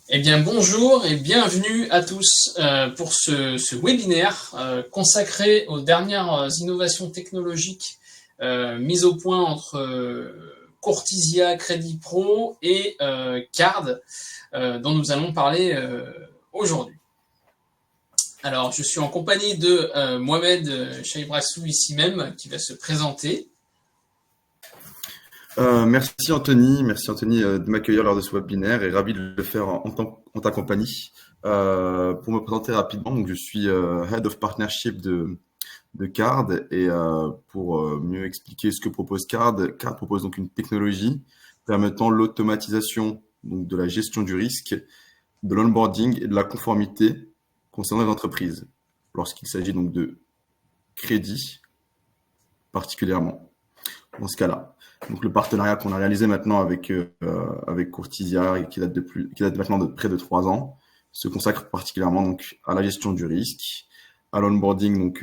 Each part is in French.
Eh bien, bonjour et bienvenue à tous pour ce webinaire consacré aux dernières innovations technologiques mises au point entre Courtisia Credit Pro et Card, dont nous allons parler aujourd'hui. Alors, je suis en compagnie de Mohamed Chaibrassou ici même, qui va se présenter. Merci Anthony de m'accueillir lors de ce webinaire et ravi de le faire en ta compagnie. Pour me présenter rapidement, donc je suis Head of Partnership de Card et pour mieux expliquer ce que propose Card, Card propose donc une technologie permettant l'automatisation donc de la gestion du risque, de l'onboarding et de la conformité concernant les entreprises lorsqu'il s'agit donc de crédit particulièrement dans ce cas-là. Donc le partenariat qu'on a réalisé maintenant avec Courtisia, qui date maintenant de près de 3 ans, se consacre particulièrement donc à la gestion du risque, à l'onboarding donc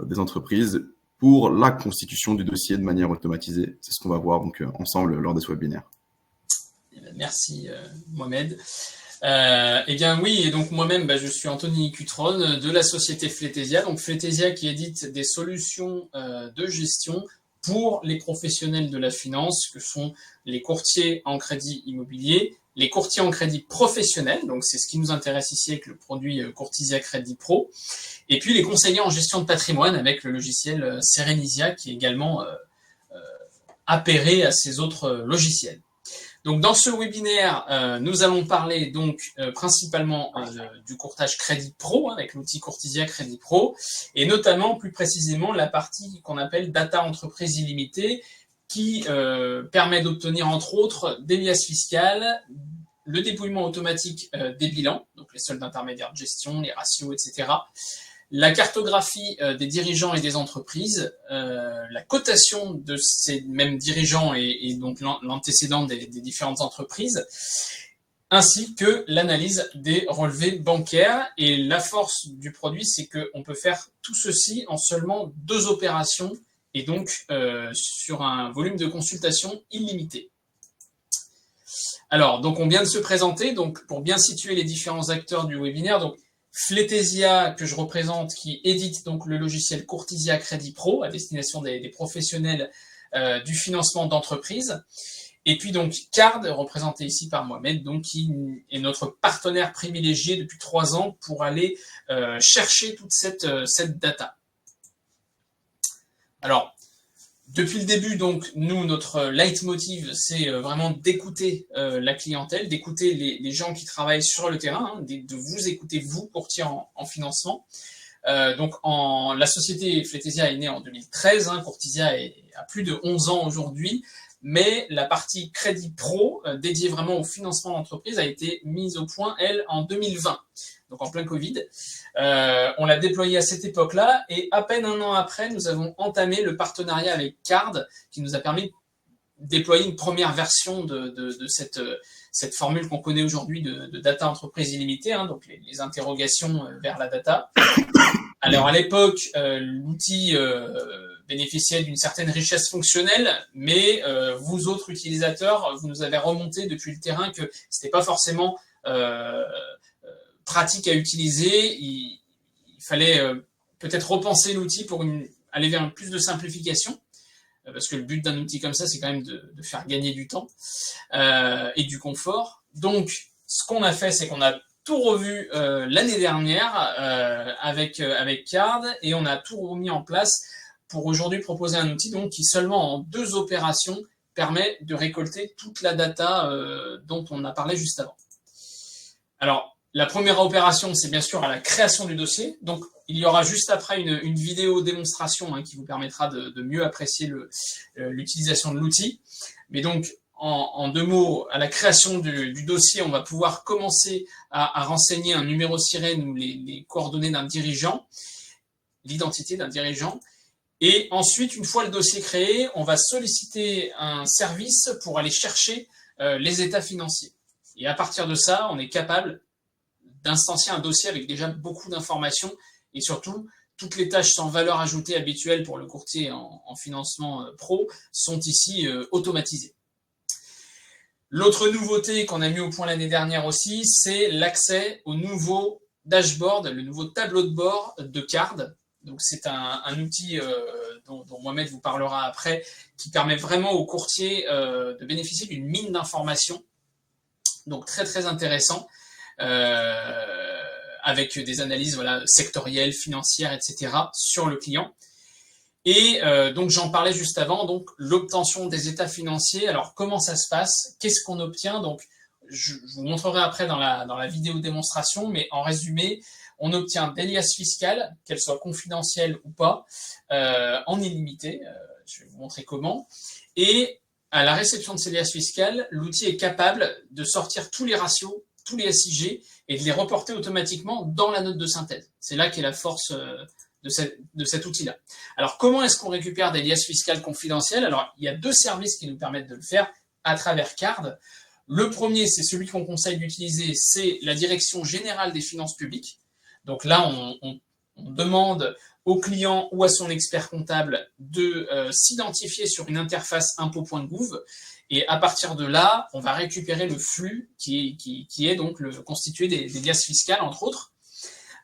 des entreprises pour la constitution du dossier de manière automatisée. C'est ce qu'on va voir donc ensemble lors de ce webinaire. Merci Mohamed. Eh bien oui, et donc moi-même, je suis Anthony Cutron de la société Fletesia. Donc Fletesia qui édite des solutions de gestion pour les professionnels de la finance, que sont les courtiers en crédit immobilier, les courtiers en crédit professionnel, donc c'est ce qui nous intéresse ici avec le produit Courtisia Credit Pro, et puis les conseillers en gestion de patrimoine avec le logiciel Serenisia qui est également appairé à ces autres logiciels. Donc dans ce webinaire, nous allons parler donc principalement du courtage Crédit Pro avec l'outil Courtisia Crédit Pro et notamment plus précisément la partie qu'on appelle Data Entreprise Illimitée qui permet d'obtenir entre autres des liasses fiscales, le dépouillement automatique des bilans, donc les soldes intermédiaires de gestion, les ratios, etc., la cartographie des dirigeants et des entreprises, la cotation de ces mêmes dirigeants et donc l'antécédent des différentes entreprises, ainsi que l'analyse des relevés bancaires. Et la force du produit, c'est qu'on peut faire tout ceci en seulement 2 opérations et donc sur un volume de consultation illimité. Alors, donc on vient de se présenter, donc pour bien situer les différents acteurs du webinaire, donc Fletesia, que je représente, qui édite donc le logiciel Courtisia Credit Pro à destination des professionnels du financement d'entreprise. Et puis donc Card, représenté ici par Mohamed, donc qui est notre partenaire privilégié depuis 3 ans pour aller chercher toute cette data. Alors, depuis le début, donc, nous, notre leitmotiv, c'est vraiment d'écouter la clientèle, d'écouter les gens qui travaillent sur le terrain, hein, de vous écouter, vous, courtier en financement. Donc, la société Fletesia est née en 2013, hein, Courtisia a plus de 11 ans aujourd'hui, mais la partie Crédit Pro, dédiée vraiment au financement d'entreprise, a été mise au point, elle, en 2020. Donc en plein Covid. On l'a déployé à cette époque-là et à peine 1 an après, nous avons entamé le partenariat avec Card qui nous a permis de déployer une première version de cette formule qu'on connaît aujourd'hui de data entreprise illimitée, hein, donc les interrogations vers la data. Alors à l'époque, l'outil bénéficiait d'une certaine richesse fonctionnelle, mais vous autres utilisateurs, vous nous avez remonté depuis le terrain que c'était pas forcément pratique à utiliser. Il fallait peut-être repenser l'outil pour aller vers plus de simplification, parce que le but d'un outil comme ça, c'est quand même de faire gagner du temps et du confort. Donc, ce qu'on a fait, c'est qu'on a tout revu l'année dernière avec Card et on a tout remis en place pour aujourd'hui proposer un outil donc, qui seulement en 2 opérations permet de récolter toute la data dont on a parlé juste avant. Alors, la première opération, c'est bien sûr à la création du dossier. Donc, il y aura juste après une vidéo démonstration hein, qui vous permettra de mieux apprécier l'utilisation de l'outil. Mais donc, en 2 mots, à la création du dossier, on va pouvoir commencer à renseigner un numéro sirène ou les coordonnées d'un dirigeant, l'identité d'un dirigeant. Et ensuite, une fois le dossier créé, on va solliciter un service pour aller chercher les états financiers. Et à partir de ça, on est capable d'instancier un dossier avec déjà beaucoup d'informations et surtout, toutes les tâches sans valeur ajoutée habituelles pour le courtier en financement pro sont ici automatisées. L'autre nouveauté qu'on a mis au point l'année dernière aussi, c'est l'accès au nouveau dashboard, le nouveau tableau de bord de Card. Donc c'est un outil dont Mohamed vous parlera après, qui permet vraiment aux courtiers de bénéficier d'une mine d'informations. Donc très très intéressant, avec des analyses voilà, sectorielles, financières, etc. sur le client. Et donc j'en parlais juste avant, donc l'obtention des états financiers. Alors comment ça se passe? Qu'est-ce qu'on obtient? Donc je vous montrerai après dans la vidéo démonstration, mais en résumé, on obtient des liasses fiscales, qu'elles soient confidentielles ou pas, en illimité. Je vais vous montrer comment. Et à la réception de ces liasses fiscales, l'outil est capable de sortir tous les ratios, tous les SIG, et de les reporter automatiquement dans la note de synthèse. C'est là qu'est la force de cet outil-là. Alors, comment est-ce qu'on récupère des liasses fiscales confidentielles? Alors, il y a 2 services qui nous permettent de le faire à travers Card. Le premier, c'est celui qu'on conseille d'utiliser, c'est la Direction générale des finances publiques. Donc là, on demande au client ou à son expert comptable de s'identifier sur une interface impôt.gouv, et à partir de là, on va récupérer le flux qui est donc constitué des liasses fiscales, entre autres.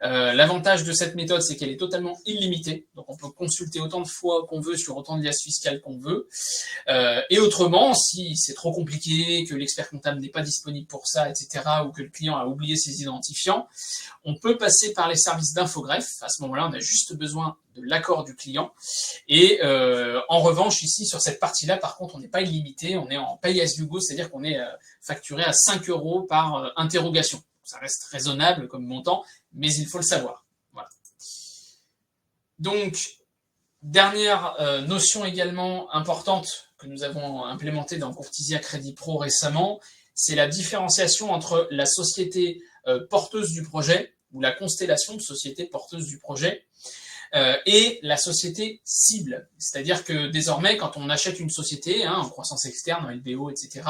L'avantage de cette méthode, c'est qu'elle est totalement illimitée. Donc, on peut consulter autant de fois qu'on veut sur autant de liasses fiscales qu'on veut. Et autrement, si c'est trop compliqué, que l'expert comptable n'est pas disponible pour ça, etc., ou que le client a oublié ses identifiants, on peut passer par les services d'infogreffe. À ce moment-là, on a juste besoin de l'accord du client. Et en revanche, ici, sur cette partie-là, par contre, on n'est pas illimité. On est en pay as you go, c'est-à-dire qu'on est facturé à 5 € par interrogation. Ça reste raisonnable comme montant, mais il faut le savoir. Voilà. Donc, dernière notion également importante que nous avons implémentée dans Courtisia Crédit Pro récemment, c'est la différenciation entre la société porteuse du projet, ou la constellation de sociétés porteuses du projet, et la société cible. C'est-à-dire que désormais, quand on achète une société, en croissance externe, en LBO, etc.,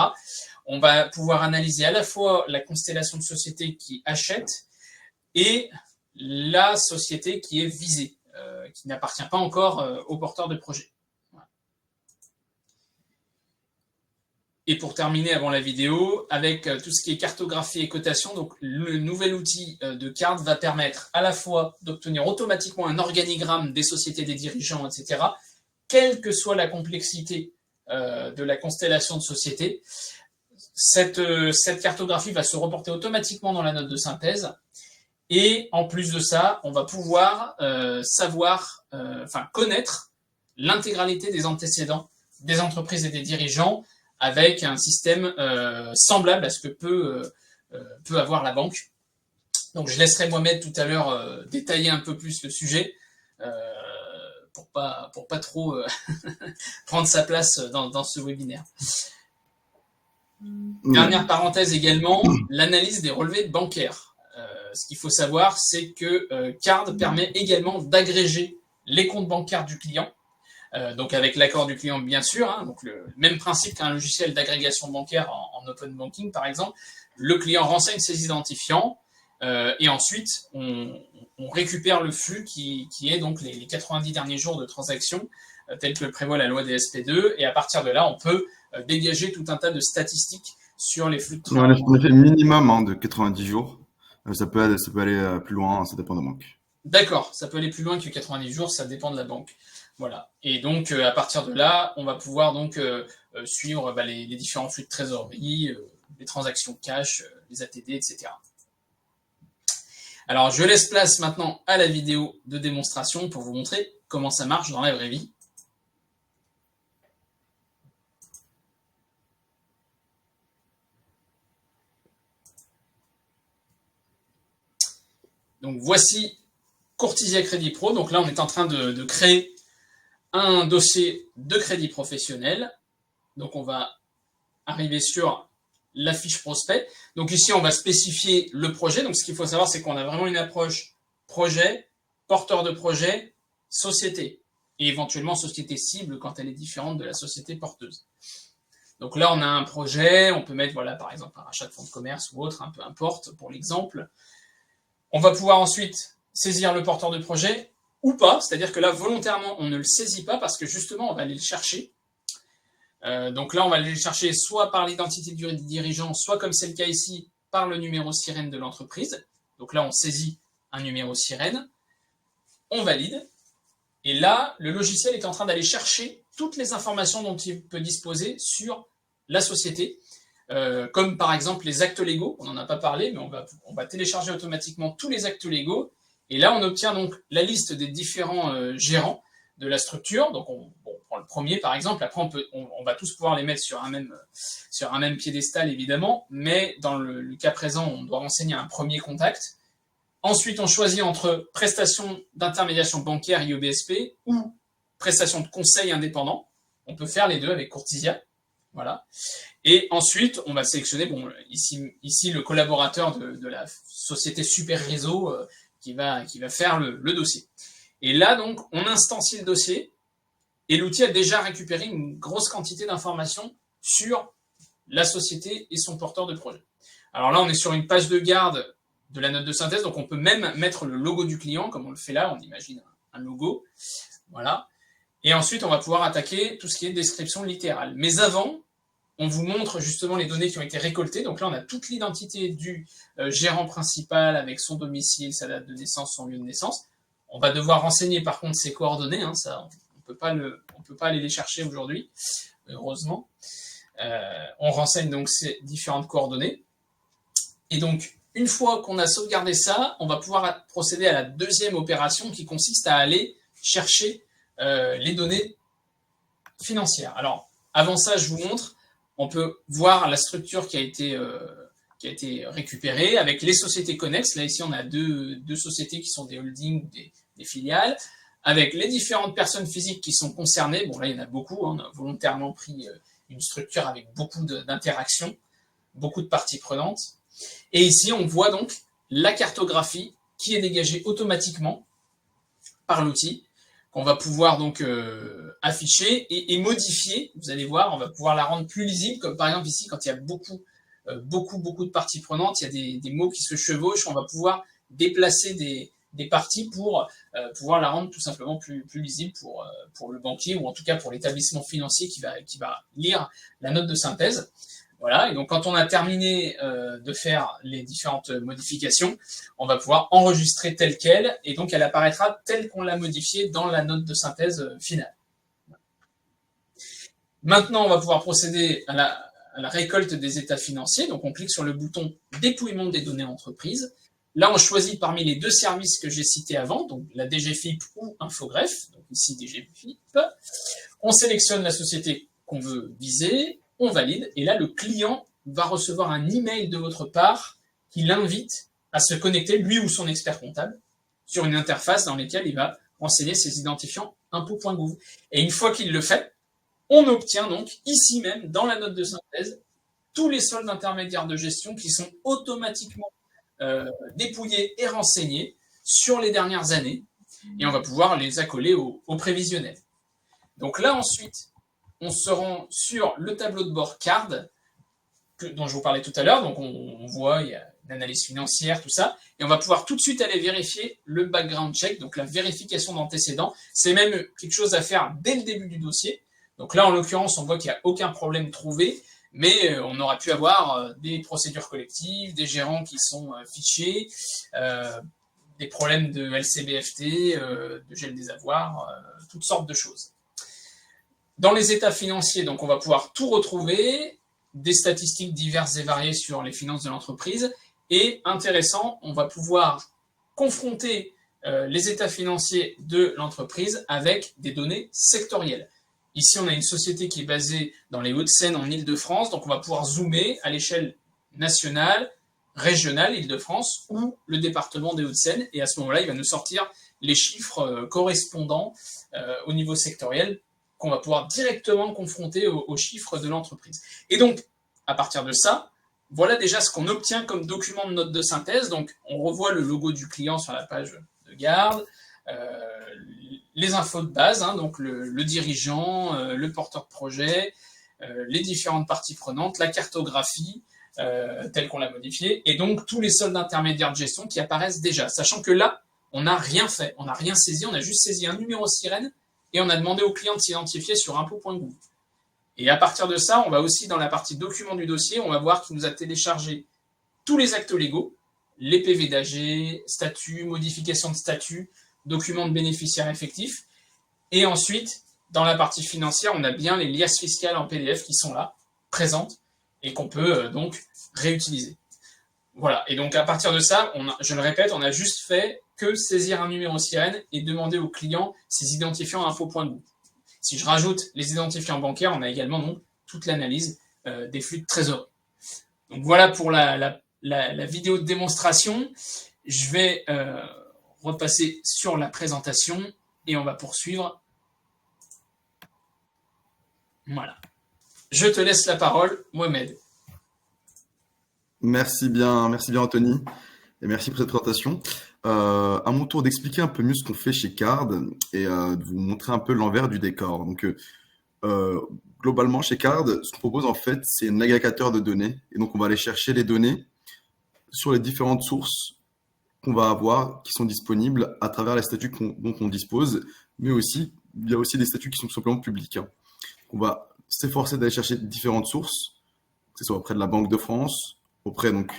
on va pouvoir analyser à la fois la constellation de sociétés qui achètent et la société qui est visée, qui n'appartient pas encore au porteur de projet. Voilà. Et pour terminer avant la vidéo, avec tout ce qui est cartographie et cotation, donc le nouvel outil de Card va permettre à la fois d'obtenir automatiquement un organigramme des sociétés, des dirigeants, etc., quelle que soit la complexité de la constellation de sociétés. Cette cartographie va se reporter automatiquement dans la note de synthèse. Et en plus de ça, on va pouvoir connaître l'intégralité des antécédents des entreprises et des dirigeants avec un système semblable à ce que peut avoir la banque. Donc je laisserai Mohamed tout à l'heure détailler un peu plus le sujet pour pas trop prendre sa place dans ce webinaire. Dernière parenthèse également, l'analyse des relevés bancaires. Ce qu'il faut savoir, c'est que Card permet également d'agréger les comptes bancaires du client, donc avec l'accord du client bien sûr, donc le même principe qu'un logiciel d'agrégation bancaire en open banking par exemple. Le client renseigne ses identifiants et ensuite on récupère le flux qui est donc les 90 derniers jours de transaction tel que le prévoit la loi des SP2, et à partir de là on peut dégager tout un tas de statistiques sur les flux de transaction. On a fait minimum de 90 jours. Ça peut aller plus loin, ça dépend de la banque. D'accord, ça peut aller plus loin que 90 jours, ça dépend de la banque. Voilà. Et donc, à partir de là, on va pouvoir donc suivre les différents flux de trésorerie, les transactions cash, les ATD, etc. Alors, je laisse place maintenant à la vidéo de démonstration pour vous montrer comment ça marche dans la vraie vie. Donc, voici Courtisia Crédit Pro. Donc là, on est en train de créer un dossier de crédit professionnel. Donc, on va arriver sur la fiche prospect. Donc ici, on va spécifier le projet. Donc, ce qu'il faut savoir, c'est qu'on a vraiment une approche projet, porteur de projet, société. Et éventuellement, société cible quand elle est différente de la société porteuse. Donc là, on a un projet. On peut mettre, voilà, par exemple, un rachat de fonds de commerce ou autre, peu importe pour l'exemple. On va pouvoir ensuite saisir le porteur de projet ou pas. C'est-à-dire que là, volontairement, on ne le saisit pas parce que justement, on va aller le chercher. Donc là, on va aller les chercher soit par l'identité du dirigeant, soit comme c'est le cas ici, par le numéro sirène de l'entreprise. Donc là, on saisit un numéro sirène, on valide, et là, le logiciel est en train d'aller chercher toutes les informations dont il peut disposer sur la société, comme par exemple les actes légaux, on n'en a pas parlé, mais on va télécharger automatiquement tous les actes légaux, et là, on obtient donc la liste des différents gérants de la structure. Donc, on prend le premier, par exemple. Après, on va tous pouvoir les mettre sur un même piédestal, évidemment. Mais dans le cas présent, on doit renseigner un premier contact. Ensuite, on choisit entre prestation d'intermédiation bancaire IOBSP ou prestation de conseil indépendant. On peut faire les deux avec Courtisia. Voilà. Et ensuite, on va sélectionner, ici le collaborateur de la société Super Réseau qui va faire le dossier. Et là, donc, on instancie le dossier et l'outil a déjà récupéré une grosse quantité d'informations sur la société et son porteur de projet. Alors là, on est sur une page de garde de la note de synthèse, donc on peut même mettre le logo du client, comme on le fait là, on imagine un logo. Voilà. Et ensuite, on va pouvoir attaquer tout ce qui est description littérale. Mais avant, on vous montre justement les données qui ont été récoltées. Donc là, on a toute l'identité du gérant principal avec son domicile, sa date de naissance, son lieu de naissance. On va devoir renseigner par contre ses coordonnées. Ça, on peut pas aller les chercher aujourd'hui, heureusement. On renseigne donc ces différentes coordonnées. Et donc, une fois qu'on a sauvegardé ça, on va pouvoir procéder à la deuxième opération qui consiste à aller chercher les données financières. Alors, avant ça, je vous montre. On peut voir la structure qui a été récupérée avec les sociétés connexes. Là, ici, on a deux sociétés qui sont des holdings, des filiales, avec les différentes personnes physiques qui sont concernées. Bon, là, il y en a beaucoup. On a volontairement pris une structure avec beaucoup d'interactions, beaucoup de parties prenantes. Et ici, on voit donc la cartographie qui est dégagée automatiquement par l'outil, qu'on va pouvoir donc afficher et modifier. Vous allez voir, on va pouvoir la rendre plus lisible, comme par exemple ici, quand il y a beaucoup de parties prenantes, il y a des mots qui se chevauchent, on va pouvoir déplacer des parties pour pouvoir la rendre tout simplement plus lisible pour le banquier, ou en tout cas pour l'établissement financier qui va lire la note de synthèse. Voilà, et donc quand on a terminé de faire les différentes modifications, on va pouvoir enregistrer telle quelle, et donc elle apparaîtra telle qu'on l'a modifiée dans la note de synthèse finale. Maintenant, on va pouvoir procéder à la récolte des états financiers. Donc on clique sur le bouton dépouillement des données entreprises. Là, on choisit parmi les deux services que j'ai cités avant, donc la DGFIP ou Infogreffe, donc ici DGFIP. On sélectionne la société qu'on veut viser, on valide, et là, le client va recevoir un email de votre part qui l'invite à se connecter, lui ou son expert comptable, sur une interface dans laquelle il va renseigner ses identifiants impôts.gouv. Et une fois qu'il le fait, on obtient donc, ici même, dans la note de synthèse, tous les soldes intermédiaires de gestion qui sont automatiquement dépouillés et renseignés sur les dernières années, et on va pouvoir les accoler au prévisionnel. Donc là, ensuite, on se rend sur le tableau de bord CARD, dont je vous parlais tout à l'heure. Donc on voit, il y a une analyse financière, tout ça, et on va pouvoir tout de suite aller vérifier le background check, donc la vérification d'antécédents. C'est même quelque chose à faire dès le début du dossier. Donc là, en l'occurrence, on voit qu'il n'y a aucun problème trouvé, mais on aurait pu avoir des procédures collectives, des gérants qui sont fichés, des problèmes de LCBFT, de gel des avoirs, toutes sortes de choses. Dans les états financiers, donc on va pouvoir tout retrouver, des statistiques diverses et variées sur les finances de l'entreprise, et intéressant, on va pouvoir confronter les états financiers de l'entreprise avec des données sectorielles. Ici, on a une société qui est basée dans les Hauts-de-Seine en Île-de-France, donc on va pouvoir zoomer à l'échelle nationale, régionale, Île-de-France, ou le département des Hauts-de-Seine, et à ce moment-là, il va nous sortir les chiffres correspondants au niveau sectoriel, qu'on va pouvoir directement confronter aux chiffres de l'entreprise. Et donc, à partir de ça, voilà déjà ce qu'on obtient comme document de note de synthèse. Donc, on revoit le logo du client sur la page de garde, les infos de base, donc le dirigeant, le porteur de projet, les différentes parties prenantes, la cartographie telle qu'on l'a modifiée, et donc tous les soldes intermédiaires de gestion qui apparaissent déjà. Sachant que là, on n'a rien fait, on n'a rien saisi, on a juste saisi un numéro sirène, et on a demandé au client de s'identifier sur impôts.gouv. Et à partir de ça, on va aussi dans la partie document du dossier, on va voir qu'il nous a téléchargé tous les actes légaux, les PV d'AG, statut, modification de statut, document de bénéficiaire effectif. Et ensuite, dans la partie financière, on a bien les liasses fiscales en PDF qui sont là, présentes, et qu'on peut donc réutiliser. Voilà, et donc à partir de ça, je le répète, on a juste fait que saisir un numéro sirène et demander au client ses identifiants info.gouv. Si je rajoute les identifiants bancaires, on a également donc toute l'analyse des flux de trésorerie. Donc voilà pour la vidéo de démonstration. Je vais repasser sur la présentation et on va poursuivre. Voilà. Je te laisse la parole, Mohamed. Merci bien Anthony, et merci pour cette présentation. À mon tour d'expliquer un peu mieux ce qu'on fait chez Card et de vous montrer un peu l'envers du décor. Donc, globalement, chez Card, ce qu'on propose en fait, c'est un agrégateur de données. Et donc, on va aller chercher les données sur les différentes sources qu'on va avoir, qui sont disponibles à travers les statuts dont on dispose, mais aussi, il y a aussi des statuts qui sont simplement publics. On va s'efforcer d'aller chercher différentes sources, que ce soit auprès de la Banque de France, auprès donc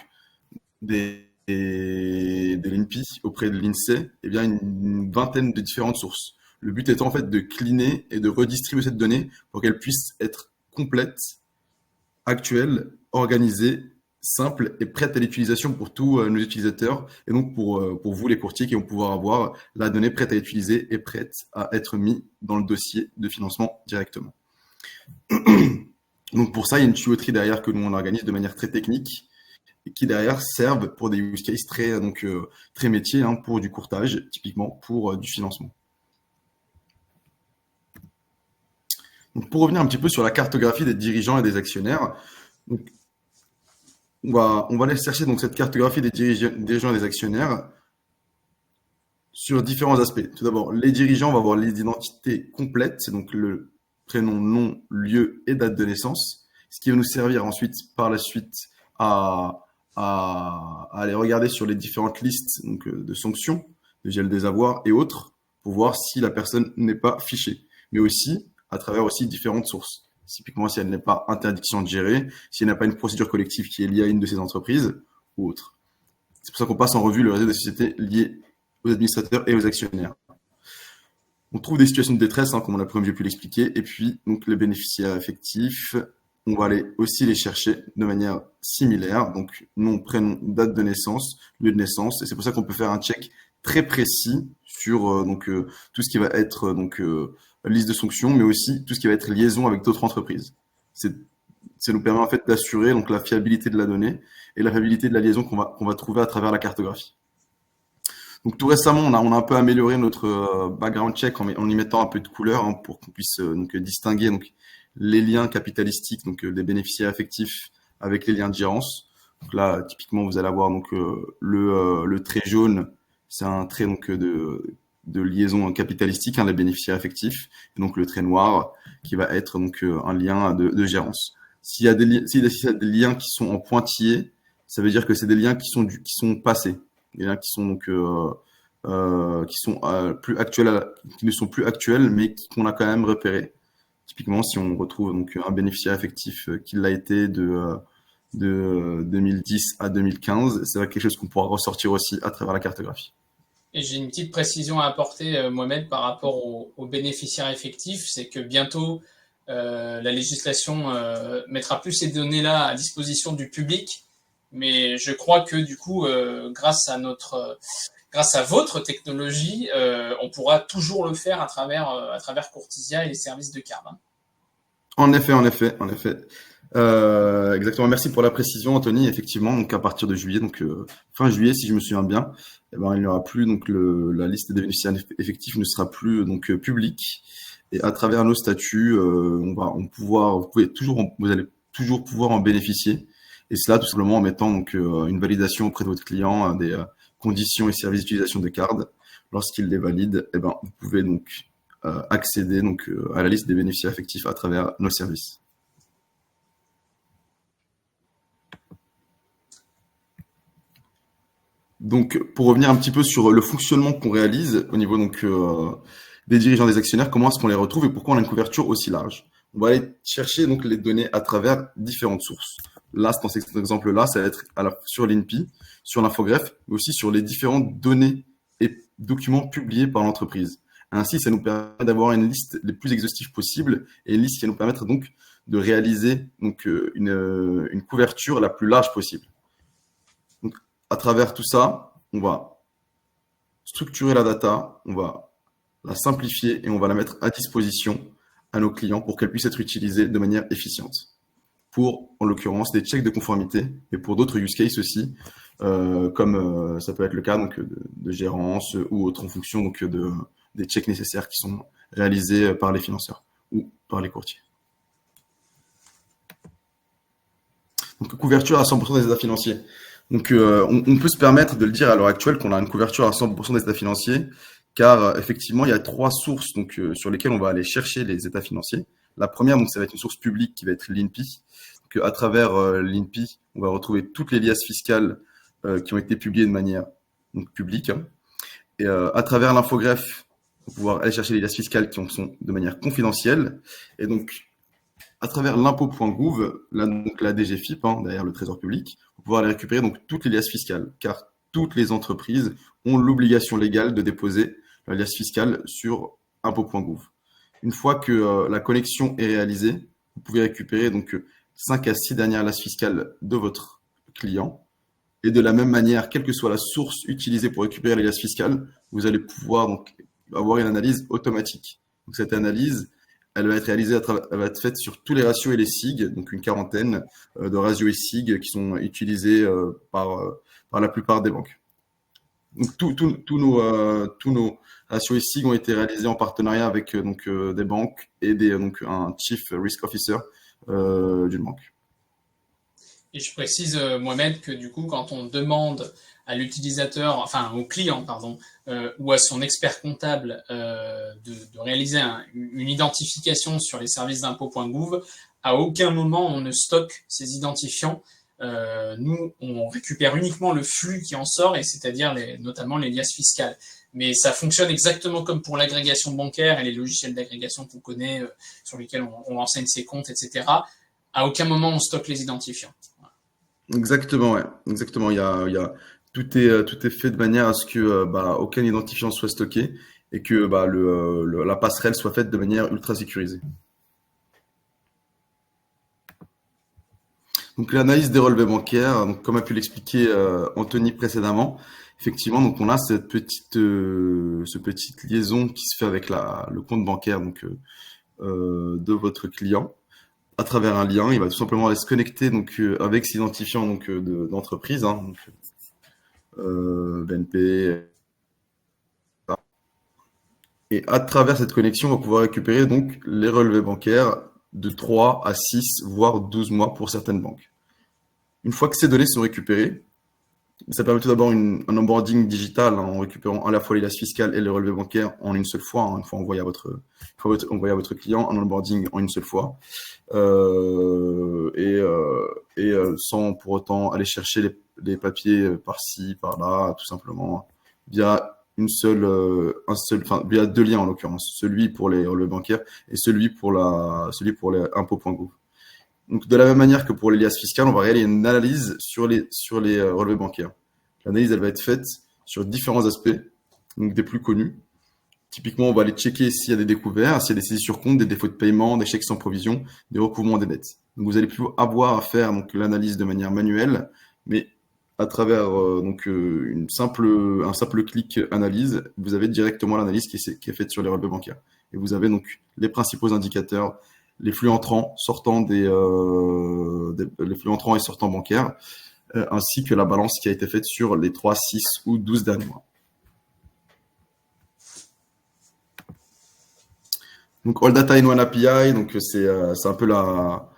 de l'INPI, auprès de l'INSEE, eh bien une vingtaine de différentes sources. Le but étant en fait de cleaner et de redistribuer cette donnée pour qu'elle puisse être complète, actuelle, organisée, simple et prête à l'utilisation pour tous nos utilisateurs et donc pour vous les courtiers qui vont pouvoir avoir la donnée prête à utiliser et prête à être mise dans le dossier de financement directement. Donc pour ça, il y a une tuyauterie derrière que nous on organise de manière très technique et qui derrière servent pour des use cases très métiers, pour du courtage, typiquement pour du financement. Donc pour revenir un petit peu sur la cartographie des dirigeants et des actionnaires, donc, on va aller chercher donc cette cartographie des dirigeants et des actionnaires sur différents aspects. Tout d'abord, les dirigeants, on va avoir les identités complètes, c'est donc le prénom, nom, lieu et date de naissance, ce qui va nous servir ensuite, par la suite, à aller regarder sur les différentes listes donc, de sanctions, de gel des avoirs et autres, pour voir si la personne n'est pas fichée, mais aussi à travers aussi différentes sources. Typiquement, si elle n'est pas interdiction de gérer, si elle n'a pas une procédure collective qui est liée à une de ces entreprises ou autre. C'est pour ça qu'on passe en revue le réseau des sociétés liées aux administrateurs et aux actionnaires. On trouve des situations de détresse, comme j'ai pu l'expliquer, et puis donc les bénéficiaires effectifs, on va aller aussi les chercher de manière similaire, donc nom, prénom, date de naissance, lieu de naissance, et c'est pour ça qu'on peut faire un check très précis sur tout ce qui va être liste de sanctions, mais aussi tout ce qui va être liaison avec d'autres entreprises. Ça nous permet en fait d'assurer donc la fiabilité de la donnée et la fiabilité de la liaison qu'on va trouver à travers la cartographie. Donc tout récemment, on a un peu amélioré notre background check en y mettant un peu de couleur pour qu'on puisse distinguer les liens capitalistiques des bénéficiaires effectifs avec les liens de gérance. Donc là, typiquement, vous allez avoir le trait jaune, c'est un trait de liaison capitalistique, les bénéficiaires effectifs, et donc le trait noir qui va être un lien de gérance. S'il y a des liens qui sont en pointillés, ça veut dire que c'est des liens qui sont passés, des liens qui sont plus actuels, qui ne sont plus actuels, mais qu'on a quand même repérés. Typiquement, si on retrouve un bénéficiaire effectif qui l'a été de 2010 à 2015, c'est quelque chose qu'on pourra ressortir aussi à travers la cartographie. Et j'ai une petite précision à apporter, Mohamed, par rapport aux bénéficiaires effectifs, c'est que bientôt, la législation mettra plus ces données-là à disposition du public, mais je crois que du coup, grâce à votre technologie, on pourra toujours le faire à travers Courtisia et les services de Card. En effet. Exactement. Merci pour la précision, Anthony. Effectivement, donc à partir de juillet, fin juillet, si je me souviens bien, il n'y aura plus la liste des bénéficiaires effectifs ne sera plus publique. Et à travers nos statuts, vous allez toujours pouvoir en bénéficier. Et cela tout simplement en mettant une validation auprès de votre client des conditions et services d'utilisation de Card. Lorsqu'il les valide, vous pouvez accéder à la liste des bénéficiaires effectifs à travers nos services. Donc, pour revenir un petit peu sur le fonctionnement qu'on réalise au niveau des dirigeants des actionnaires, comment est-ce qu'on les retrouve et pourquoi on a une couverture aussi large. on va aller chercher donc les données à travers différentes sources. Là, dans cet exemple-là, ça va être sur l'INPI, sur l'infogreffe, mais aussi sur les différentes données et documents publiés par l'entreprise. Ainsi, ça nous permet d'avoir une liste les plus exhaustives possible et une liste qui va nous permettre donc de réaliser donc, une couverture la plus large possible. Donc, à travers tout ça, on va structurer la data, on va la simplifier et on va la mettre à disposition à nos clients pour qu'elle puisse être utilisée de manière efficiente. Pour, en l'occurrence, des checks de conformité et pour d'autres use cases aussi, comme ça peut être le cas donc, de gérance ou autre en fonction donc, des checks nécessaires qui sont réalisés par les financeurs ou par les courtiers. Donc, couverture à 100% des états financiers. Donc, on peut se permettre de le dire à l'heure actuelle qu'on a une couverture à 100% des états financiers, car effectivement, il y a 3 sources donc, sur lesquelles on va aller chercher les états financiers. La première, donc, ça va être une source publique qui va être l'INPI. Donc, à travers l'INPI, on va retrouver toutes les liasses fiscales qui ont été publiées de manière donc, publique. Et à travers l'infogreffe, on va pouvoir aller chercher les liasses fiscales qui en sont de manière confidentielle. Et donc, à travers l'impôt.gouv, donc la DGFiP, derrière le Trésor public, on va pouvoir aller récupérer donc, toutes les liasses fiscales, car toutes les entreprises ont l'obligation légale de déposer la liasse fiscale sur impôt.gouv. Une fois que la connexion est réalisée, vous pouvez récupérer donc 5 à 6 dernières liasses fiscales de votre client. Et de la même manière, quelle que soit la source utilisée pour récupérer les liasses fiscales, vous allez pouvoir donc avoir une analyse automatique. Donc cette analyse, elle va être réalisée, elle va être faite sur tous les ratios et les SIG, donc une quarantaine de ratios et SIG qui sont utilisés par la plupart des banques. Donc tous nos ratios et SIG ont été réalisés en partenariat avec des banques et donc un Chief Risk Officer d'une banque. Et je précise, Mohamed, que du coup, quand on demande à l'utilisateur, enfin au client, pardon, ou à son expert comptable de réaliser une identification sur les services d'impôt.gouv, à aucun moment on ne stocke ces identifiants. Nous, on récupère uniquement le flux qui en sort, et c'est-à-dire notamment les liasses fiscales. Mais ça fonctionne exactement comme pour l'agrégation bancaire et les logiciels d'agrégation qu'on connaît, sur lesquels on enseigne ses comptes, etc. À aucun moment on stocke les identifiants. Exactement, ouais. Exactement. Tout est fait de manière à ce que aucun identifiant soit stocké et que la passerelle soit faite de manière ultra sécurisée. Donc l'analyse des relevés bancaires, donc comme a pu l'expliquer Anthony précédemment, effectivement, donc on a cette petite liaison qui se fait avec le compte bancaire de votre client. À travers un lien, il va tout simplement aller se connecter avec ses identifiants d'entreprise, BNP. Et à travers cette connexion, on va pouvoir récupérer donc les relevés bancaires de 3 à 6, voire 12 mois pour certaines banques. Une fois que ces données sont récupérées, ça permet tout d'abord un onboarding digital en récupérant à la fois les liasses fiscales et les relevés bancaires en une seule fois, une fois envoyé à votre client, un onboarding en une seule fois, sans pour autant aller chercher les papiers par-ci, par-là, tout simplement via via 2 liens en l'occurrence, celui pour les relevés bancaires et celui pour les impôts.gouv. Donc, de la même manière que pour les liasses fiscales, on va réaliser une analyse sur les relevés bancaires. L'analyse, elle va être faite sur différents aspects, donc des plus connus. Typiquement, on va aller checker s'il y a des découverts, s'il y a des saisies sur compte, des défauts de paiement, des chèques sans provision, des recouvrements des dettes. Donc, vous allez plus avoir à faire l'analyse de manière manuelle, mais à travers un simple clic analyse, vous avez directement l'analyse qui est faite sur les relevés bancaires. Et vous avez donc les principaux indicateurs, les flux entrants, sortants les flux entrants et sortants bancaires, ainsi que la balance qui a été faite sur les 3, 6 ou 12 derniers mois. Donc, All Data in One API, donc c'est un peu la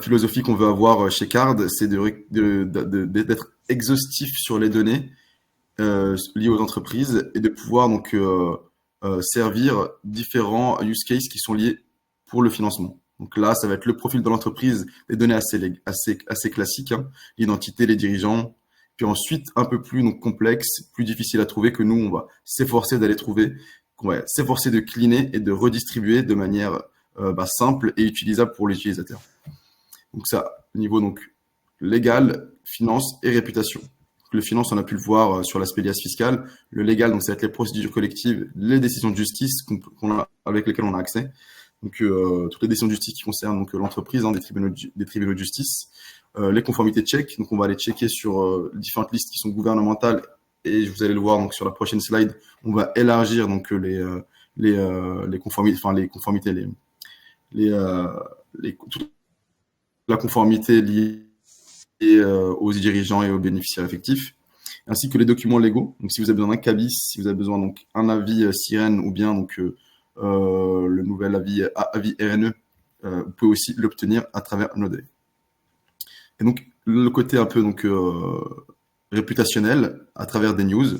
philosophie qu'on veut avoir chez Card, c'est d'être exhaustif sur les données liées aux entreprises et de pouvoir servir différents use cases qui sont liés pour le financement. Donc là, ça va être le profil de l'entreprise, des données assez classiques, l'identité, les dirigeants. Puis ensuite, un peu plus complexe, plus difficile à trouver, que nous, on va s'efforcer d'aller trouver, qu'on va s'efforcer de cleaner et de redistribuer de manière simple et utilisable pour l'utilisateur. Donc ça, niveau donc légal, finance et réputation. Le finance, on a pu le voir sur l'aspect liasse fiscale. Le légal, donc ça va être les procédures collectives, les décisions de justice avec lesquelles on a accès. Donc toutes les décisions de justice qui concernent donc l'entreprise, des tribunaux de justice, les conformités check. Donc on va aller checker sur différentes listes qui sont gouvernementales et vous allez le voir donc sur la prochaine slide, on va élargir donc les conformités, enfin les conformités, toute la conformité liée aux dirigeants et aux bénéficiaires effectifs, ainsi que les documents légaux. Donc, si vous avez besoin d'un CABIS, si vous avez besoin donc un avis Sirène ou bien donc le nouvel avis RNE, vous pouvez aussi l'obtenir à travers Nodé. Et donc le côté un peu donc réputationnel à travers des news.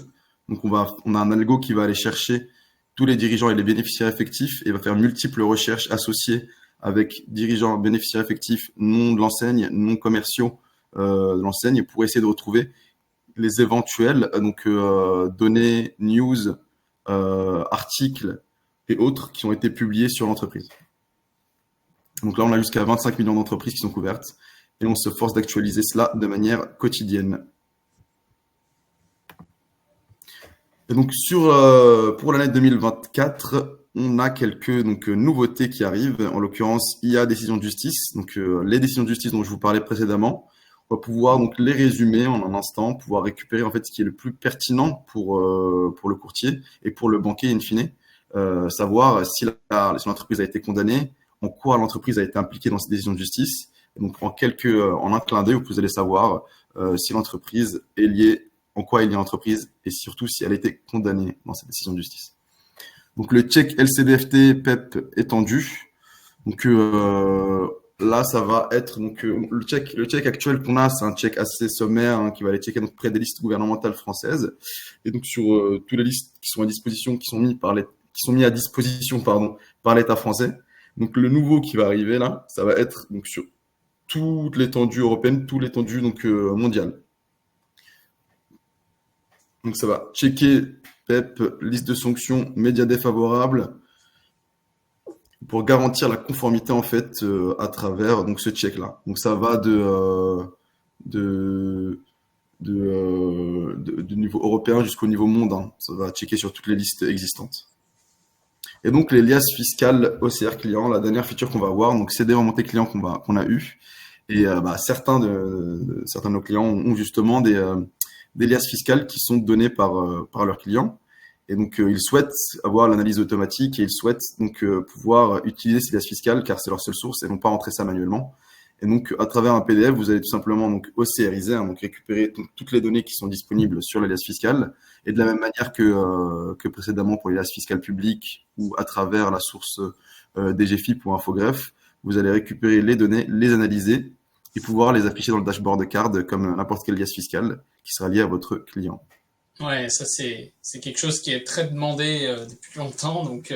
Donc on a un algo qui va aller chercher tous les dirigeants et les bénéficiaires effectifs et va faire multiples recherches associées avec dirigeants, bénéficiaires effectifs, noms de l'enseigne, noms commerciaux de l'enseigne pour essayer de retrouver les éventuelles données, news, articles et autres qui ont été publiés sur l'entreprise. Donc là, on a jusqu'à 25 millions d'entreprises qui sont couvertes et on se force d'actualiser cela de manière quotidienne. Et donc pour l'année 2024, on a quelques nouveautés qui arrivent. En l'occurrence, il y a décisions de justice. Donc les décisions de justice dont je vous parlais précédemment, on va pouvoir donc les résumer en un instant, pouvoir récupérer en fait ce qui est le plus pertinent pour le courtier et pour le banquier in fine, savoir si l'entreprise a été condamnée, en quoi l'entreprise a été impliquée dans ces décisions de justice. Et donc en un clin d'œil, vous allez savoir si l'entreprise est liée, en quoi il y a l'entreprise et surtout si elle a été condamnée dans cette décision de justice. Donc le check LCDFT PEP étendu. Donc là, ça va être le check actuel qu'on a, c'est un check assez sommaire qui va aller checker donc près des listes gouvernementales françaises et donc sur toutes les listes qui sont à disposition, qui sont mis à disposition par l'État français. Donc le nouveau qui va arriver là, ça va être donc sur toute l'étendue européenne, toute l'étendue mondiale. Donc ça va checker PEP, liste de sanctions, médias défavorables, pour garantir la conformité en fait à travers donc ce check là. Donc ça va du niveau européen jusqu'au niveau mondial. Ça va checker sur toutes les listes existantes. Et donc les liasses fiscales OCR clients, la dernière feature qu'on va avoir, donc c'est des remontées clients qu'on a eu. Et certains de nos clients ont justement des liasses fiscales qui sont données par leurs clients. Et donc, ils souhaitent avoir l'analyse automatique et ils souhaitent donc pouvoir utiliser ces liasses fiscales car c'est leur seule source et non pas rentrer ça manuellement. Et donc, à travers un PDF, vous allez tout simplement donc OCRiser, donc récupérer toutes les données qui sont disponibles sur les liasses fiscales. Et de la même manière que précédemment pour les liasses fiscales publiques ou à travers la source DGFIP ou Infogreffe, vous allez récupérer les données, les analyser et pouvoir les afficher dans le dashboard de Card comme n'importe quelle liasse fiscale qui sera liée à votre client. Ouais, ça c'est quelque chose qui est très demandé depuis longtemps, donc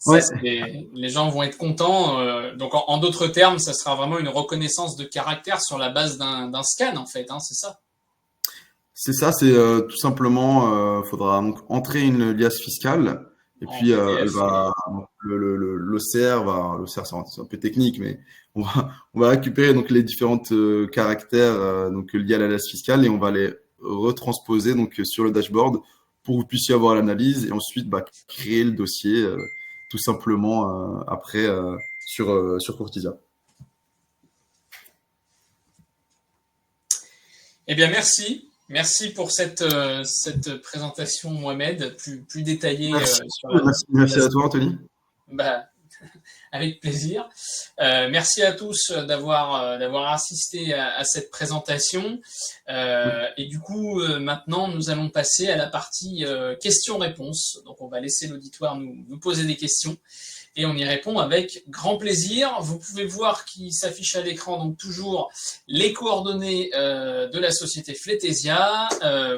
Ouais. les gens vont être contents. Donc en d'autres termes, ça sera vraiment une reconnaissance de caractère sur la base d'un scan en fait, hein, c'est ça? C'est ça, c'est tout simplement, faudra donc entrer une liasse fiscale et En puis elle PDF. va l'OCR c'est un peu technique, mais on va récupérer donc les différentes caractères donc liés à la liasse fiscale et on va les retransposer donc sur le dashboard pour que vous puissiez avoir l'analyse et ensuite créer le dossier tout simplement après sur Courtisia. Eh bien merci. Merci pour cette présentation, Mohamed, plus détaillée sur la. Merci à toi, Anthony. Bah, avec plaisir. Merci à tous d'avoir assisté à cette présentation. Et du coup, maintenant, nous allons passer à la partie questions-réponses. Donc, on va laisser l'auditoire nous poser des questions et on y répond avec grand plaisir. Vous pouvez voir qu'il s'affiche à l'écran donc toujours les coordonnées de la société Fletesia.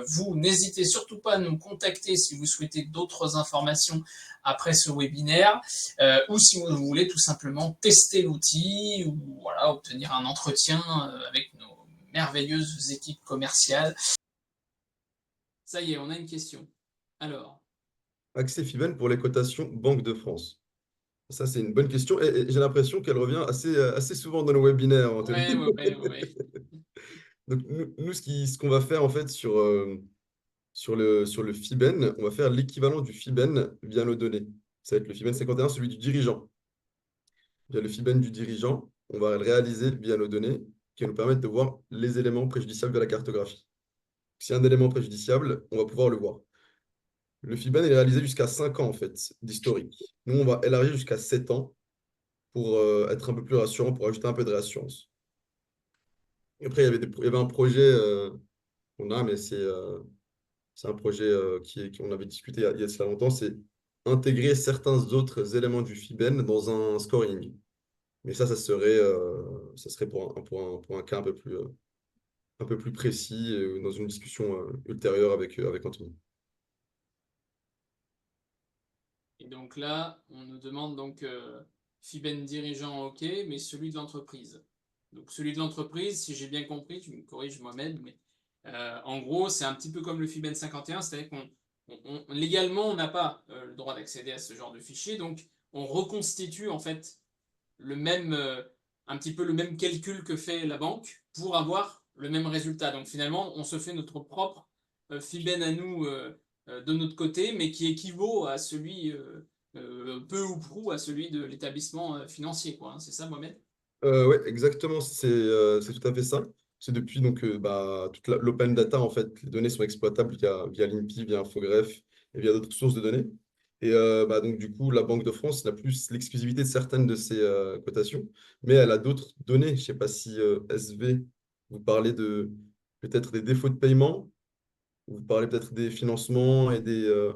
Vous n'hésitez surtout pas à nous contacter si vous souhaitez d'autres informations après ce webinaire ou si vous voulez tout simplement tester l'outil ou voilà, obtenir un entretien avec nos merveilleuses équipes commerciales. Ça y est, on a une question. Alors. Accès Fiven pour les cotations Banque de France. Ça, c'est une bonne question et j'ai l'impression qu'elle revient assez souvent dans nos webinaires, Anthony. Ouais, ouais, ouais, ouais. Donc, nous, ce qu'on va faire en fait sur le FIBEN, on va faire l'équivalent du FIBEN via nos données. Ça va être le FIBEN 51, celui du dirigeant. Via le FIBEN du dirigeant, on va le réaliser via nos données qui va nous permettre de voir les éléments préjudiciables de la cartographie. S'il y a un élément préjudiciable, on va pouvoir le voir. Le FIBEN est réalisé jusqu'à 5 ans en fait, d'historique. Nous, on va élargir jusqu'à 7 ans pour être un peu plus rassurant, pour ajouter un peu de réassurance. Et après, il y avait un projet qu'on a, mais c'est un projet qu'on avait discuté il y a de cela longtemps, c'est intégrer certains autres éléments du FIBEN dans un scoring. Mais ça serait pour un cas un peu plus précis dans une discussion ultérieure avec Anthony. Et donc là, on nous demande donc FIBEN dirigeant, ok, mais celui de l'entreprise. Donc celui de l'entreprise, si j'ai bien compris, tu me corriges Mohamed, mais en gros, c'est un petit peu comme le FIBEN 51, c'est-à-dire légalement, on n'a pas le droit d'accéder à ce genre de fichier, donc on reconstitue en fait le même, un petit peu le même calcul que fait la banque pour avoir le même résultat. Donc finalement, on se fait notre propre FIBEN à nous de notre côté, mais qui équivaut à celui, peu ou prou, à celui de l'établissement financier, quoi, hein. C'est ça, Mohamed? Ouais, exactement, c'est tout à fait ça. C'est depuis donc, toute l'open data, en fait, les données sont exploitables via l'INPI, via Infogreffe et via d'autres sources de données. Et donc, du coup, la Banque de France n'a plus l'exclusivité de certaines de ces cotations, mais elle a d'autres données. Je ne sais pas si SV, vous parlez de peut-être des défauts de paiement, vous parlez peut-être des financements et des.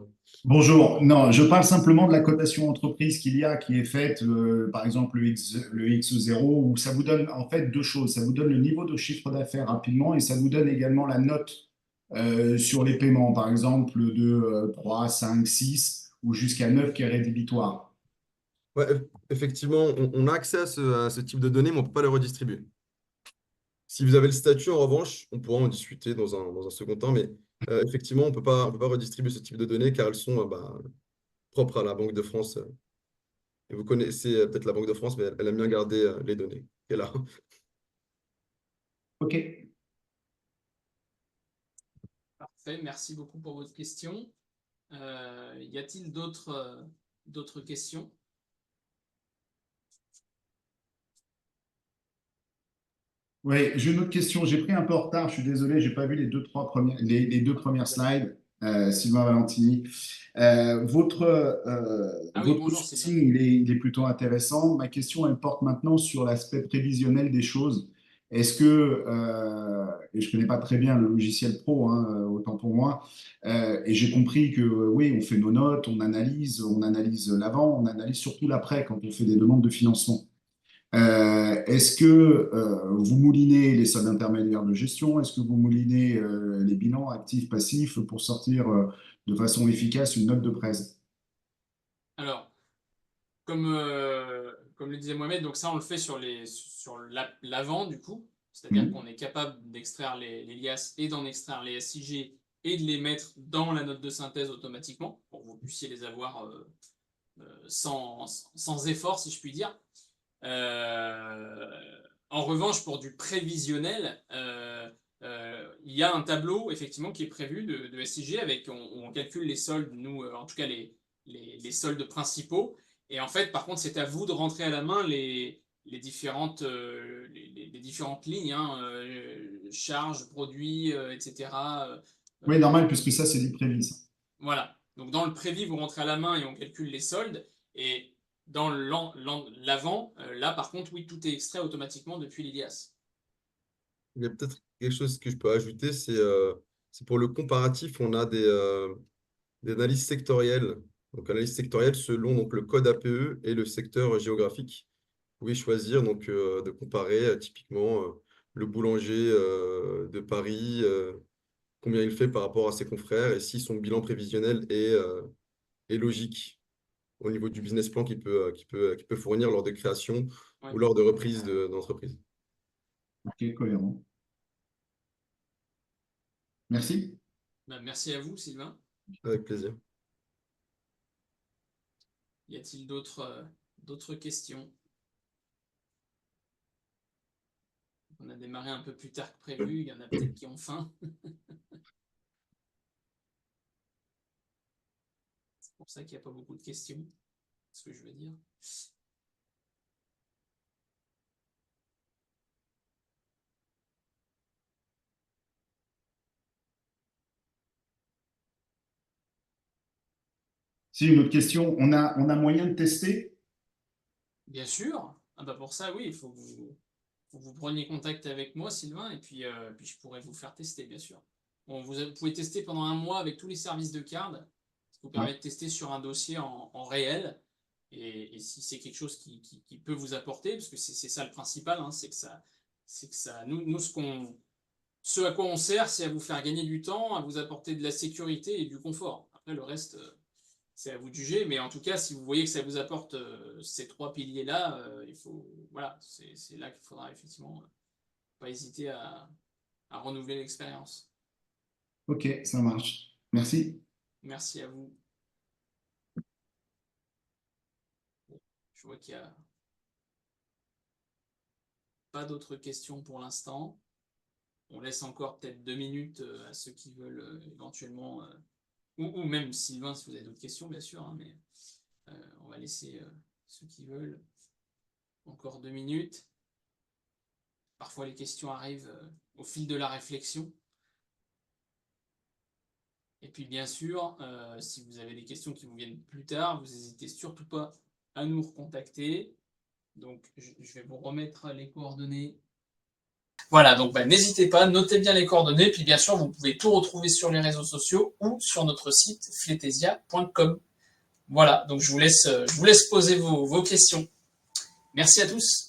Bonjour, non, je parle simplement de la cotation entreprise qu'il y a, qui est faite, par exemple le X0, où ça vous donne en fait deux choses. Ça vous donne le niveau de chiffre d'affaires rapidement et ça vous donne également la note sur les paiements, par exemple de 3, 5, 6 ou jusqu'à 9 qui est rédhibitoire. Ouais, effectivement, on a accès à ce type de données, mais on ne peut pas les redistribuer. Si vous avez le statut, en revanche, on pourra en discuter dans un second temps, mais effectivement, on peut pas redistribuer ce type de données car elles sont propres à la Banque de France. Et vous connaissez peut-être la Banque de France, mais elle aime bien garder les données qu'elle a. OK. Parfait, merci beaucoup pour votre question. Y a-t-il d'autres questions? Oui, j'ai une autre question. J'ai pris un peu en retard, je suis désolé, j'ai pas vu les deux premières slides, Sylvain Valentini. Ah oui, Votre bonjour Sylvain. sourcing, il est plutôt intéressant. Ma question, elle porte maintenant sur l'aspect prévisionnel des choses. Est-ce que, et je ne connais pas très bien le logiciel pro, hein, autant pour moi, et j'ai compris que oui, on fait nos notes, on analyse l'avant, on analyse surtout l'après quand on fait des demandes de financement. Est-ce que vous moulinez les soldes intermédiaires de gestion? Est-ce que vous moulinez les bilans actifs, passifs pour sortir de façon efficace une note de presse? Alors, comme le disait Mohamed, donc ça on le fait sur l'avant du coup, c'est-à-dire Hmm. qu'on est capable d'extraire les liasses et d'en extraire les SIG et de les mettre dans la note de synthèse automatiquement pour que vous puissiez les avoir sans effort, si je puis dire. En revanche, pour du prévisionnel, il y a un tableau effectivement qui est prévu de SIG où on calcule les soldes, nous, en tout cas les soldes principaux. Et en fait, par contre, c'est à vous de rentrer à la main les différentes lignes, hein, charges, produits, etc. Oui, normal, puisque ça, c'est du prévis, ça. Voilà. Donc dans le prévis, vous rentrez à la main et on calcule les soldes. Et dans l'avant, là par contre, oui, tout est extrait automatiquement depuis l'IDIAS. Il y a peut-être quelque chose que je peux ajouter, c'est pour le comparatif, on a des analyses sectorielles. Donc, analyse sectorielle selon donc, le code APE et le secteur géographique. Vous pouvez choisir donc, de comparer typiquement le boulanger de Paris, combien il fait par rapport à ses confrères et si son bilan prévisionnel est logique au niveau du business plan qu'il peut fournir lors de création Ouais. ou lors de reprise d'entreprise. Ok, cohérent. Merci. Ben, merci à vous, Sylvain. Avec plaisir. Y a-t-il D'autres questions? On a démarré un peu plus tard que prévu, il y en a peut-être qui ont faim. C'est pour ça qu'il n'y a pas beaucoup de questions, c'est ce que je veux dire. Si, une autre question. On a moyen de tester? Bien sûr. Ah bah pour ça, oui, il faut que vous preniez contact avec moi, Sylvain, et puis je pourrais vous faire tester, bien sûr. Bon, vous pouvez tester pendant 1 mois avec tous les services de card. Ça vous permet Ouais. de tester sur un dossier en réel. Et si c'est quelque chose qui peut vous apporter, parce que c'est ça le principal, hein, c'est que ça, nous ce à quoi on sert, c'est à vous faire gagner du temps, à vous apporter de la sécurité et du confort. Après, le reste, c'est à vous de juger, mais en tout cas, si vous voyez que ça vous apporte ces 3 piliers-là, voilà, c'est là qu'il faudra effectivement pas hésiter à renouveler l'expérience. Ok, ça marche. Merci. Merci à vous. Je vois qu'il n'y a pas d'autres questions pour l'instant. On laisse encore peut-être 2 minutes à ceux qui veulent éventuellement, ou même Sylvain, si vous avez d'autres questions, bien sûr, hein, mais on va laisser ceux qui veulent encore 2 minutes. Parfois, les questions arrivent au fil de la réflexion. Et puis, bien sûr, si vous avez des questions qui vous viennent plus tard, vous n'hésitez surtout pas à nous recontacter. Donc, je vais vous remettre les coordonnées. Voilà, donc n'hésitez pas, notez bien les coordonnées. Puis, bien sûr, vous pouvez tout retrouver sur les réseaux sociaux ou sur notre site fletesia.com. Voilà, donc je vous laisse poser vos questions. Merci à tous.